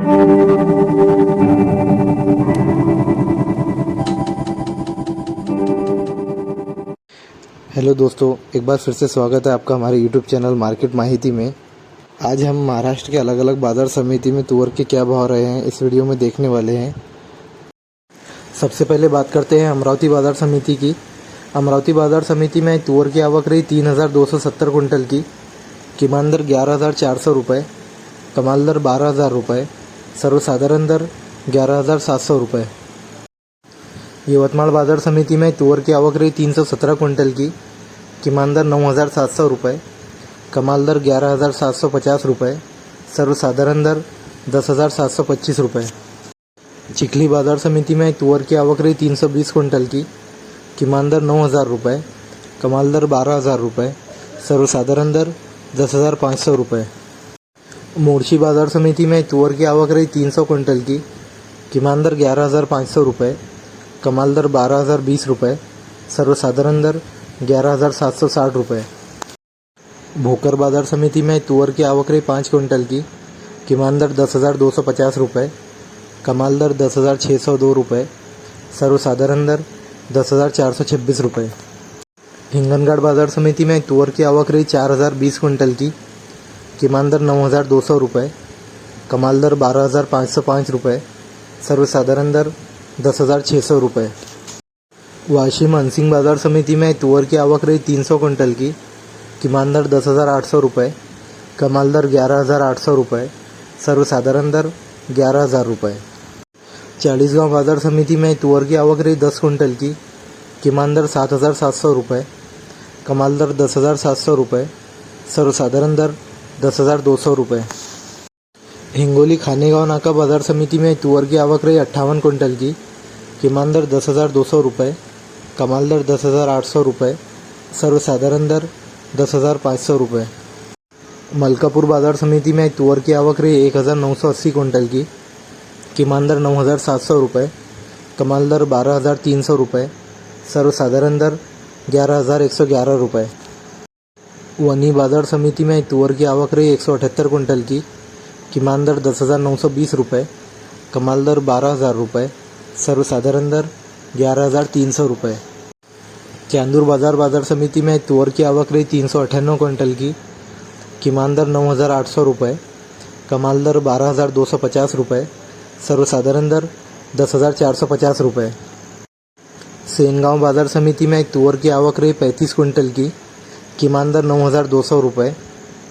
Hello दोस्तों, एक बार फिर से स्वागत है आपका हमारे यूट्यूब चैनल मार्केट माहिती में। आज हम महाराष्ट्र के अलग अलग बाज़ार समिति में तुअर के क्या भाव रहे हैं इस वीडियो में देखने वाले हैं। सबसे पहले बात करते हैं अमरावती बाज़ार समिति की। अमरावती बाज़ार समिति में तुअर की आवक रही 3,270 कुंटल की। किमान दर 11,400 रुपये, कमाल दर 12,000 रुपये, सर्वसाधारण दर 11,700 रुपये। यवतमाळ बाज़ार समिति में तुअर की आवक रही 317 कुंटल की। किमान दर 9,700 रुपये, कमाल दर 11,750 रुपये, सर्वसाधारण दर 10,725 रुपये। चिखली बाज़ार समिति में तुअर की आवक रही 320 कुंटल की। किमान दर 9,000 रुपये, कमाल दर 12,000 रुपये, सर्वसाधारण दर 10,500 रुपये। मोर्शी बाज़ार समिति में तुअर की आवक रही 300 कुंटल की। किमान दर 11,500 रुपये, कमाल दर 12,020 रुपये, सर्वसाधारण दर 11,760 रुपये। भोकर बाज़ार समिति में तुअर की आवक रही 5 कुंटल की। किमान दर 10,250 रुपये, कमाल दर 10,602 रुपये, सर्वसाधारण दर 10,426 रुपये। हिंगनघाट बाज़ार समिति में तुअर की आवक रही 4,020 कुंटल की। किमान दर 9,200 रुपये, कमाल दर 12,505 रुपये, सर्वसाधारण दर 10,600 रुपये। वाशिम अनसिंग बाज़ार समिति में तुअर की आवक रही 300 कुंटल की। किमान दर 10,800 रुपये, कमाल दर 11,800 रुपये, सर्वसाधारण दर 11,000 रुपये। चालीसगांव बाज़ार समिति में तुअर की आवक रही 10 कुंटल की। किमान दर 7,700 रुपये, कमाल दर 10,700 रुपये, सर्वसाधारण दर 10,200 रुपये। हिंगोली खानेगांव नाका बाज़ार समिति में तुअर की आवक रही 58 कुंटल की। किमान दर 10,200 रुपये, कमाल दर 10,800 रुपये, सर्वसाधारण दर 10,500 रुपये। मलकापुर बाज़ार समिति में तुअर की आवक रही 1,980 कुंटल की। किमान दर 9,700 रुपये, कमाल दर 12,300 रुपये, सर्वसाधारण दर 11,111 रुपये। वनी बाज़ार समिति में तुअर की आवक रही 178 कुंटल की। किमान दर 10,920 रुपये, कमाल दर 12,000 रुपये, सर्वसाधारण दर 11,300 रुपये। चांदूर बाज़ार समिति में तुअर की आवक रही 398 कुंटल की। किमान दर 9,800 रुपये, कमाल दर 12,250 रुपये, सर्वसाधारण दर 10,450 रुपये। सेनगांव बाज़ार समिति में तुअर की आवक रही 35 कुंटल की। किमान दर 9,200 रुपये,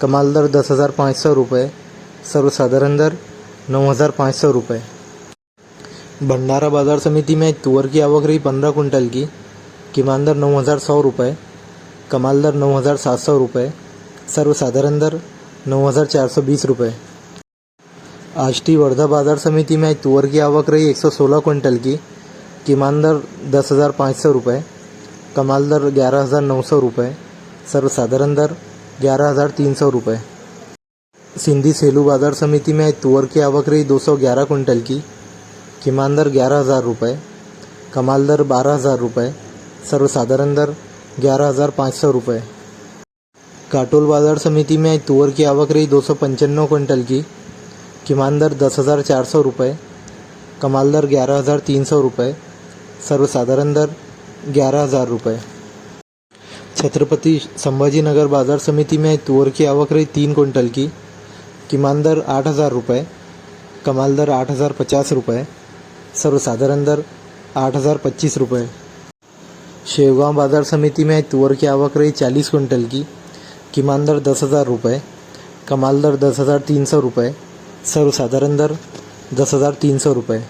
कमाल दर 10,500 रुपये, सर्वसाधारण दर 9,500 रुपये। भंडारा बाज़ार समिति में तुअर की आवक रही 15 कुंटल की। किमान दर 9,100 रुपये, कमाल दर 9,700 रुपये, सर्वसाधारण दर 9,420 रुपये। आष्टी वर्धा बाज़ार समिति में तुअर की आवक रही 116 कुंटल की। किमान दर 10,500 रुपये, कमाल दर 11,900 रुपये, सर्वसाधारण दर 11,300 रुपये। सिंधी सेलू बाज़ार समिति में तुअर की आवक रही 211 कुंटल की। किमान दर 11,000 रुपये, कमाल दर 12,000 रुपये, सर्वसाधारण दर 11,500 रुपये। काटोल बाज़ार समिति में तुअर की आवक रही 295 कुंटल की। किमान दर 10,400 रुपये, कमाल दर 11,300 रुपये, सर्वसाधारण दर 11,000 रुपये। छत्रपति संभाजीनगर बाज़ार समिति में तुअर की आवक रही 3 कुंटल की। किमान दर 8,000 रुपये, कमाल दर 8,050 रुपये, सर्वसाधारण दर 8,025 रुपये। शेवगांव बाज़ार समिति में तुअर की आवक रही 40 कुंटल की। किमान दर 10,000 रुपये, कमाल दर 10,300 रुपये, सर्वसाधारण दर 10,300 रुपये।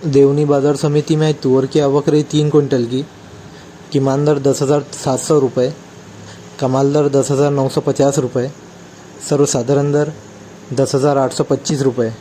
देवनी बाज़ार समिति में तुअर की आवक रही 3 कुंटल की। किमान दर 10,700 रुपये, कमाल दर 10,950 रुपये, सर्वसाधारण दर 10,825 रुपये।